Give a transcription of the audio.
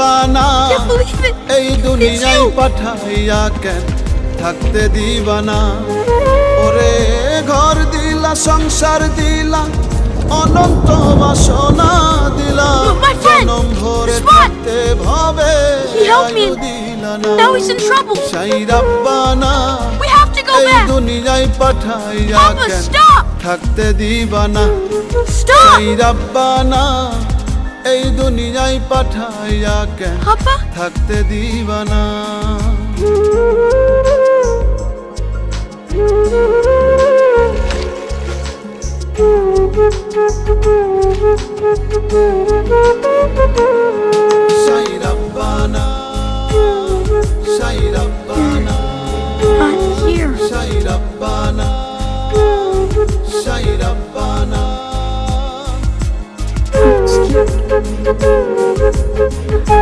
রাব্বানা Can't believe it. এই দুনিয়ায় It's you. পাঠাইয়া কেন থাকতে দিবানা ওরে ঘর দিলা সংসার দিলা অনন্ত বাসনা দিলা Look, my friend. জনম ভরে Usman. থাকতে ভাবে He helped me. আয়ু দিলা না Now he's in trouble. সাই রাব্বানা We have to go এই back. দুনিয়ায় পাঠাইয়া Papa, কেন stop. থাকতে দিবানা Stop. সাই রাব্বানা এই দুনিয়ায় পাঠাইয়া কেন Papa. থাকতে দিবানা সাই রাব্বানা সাই রাব্বানা Not here. সাই রাব্বানা সাই রাব্বানা I'm scared.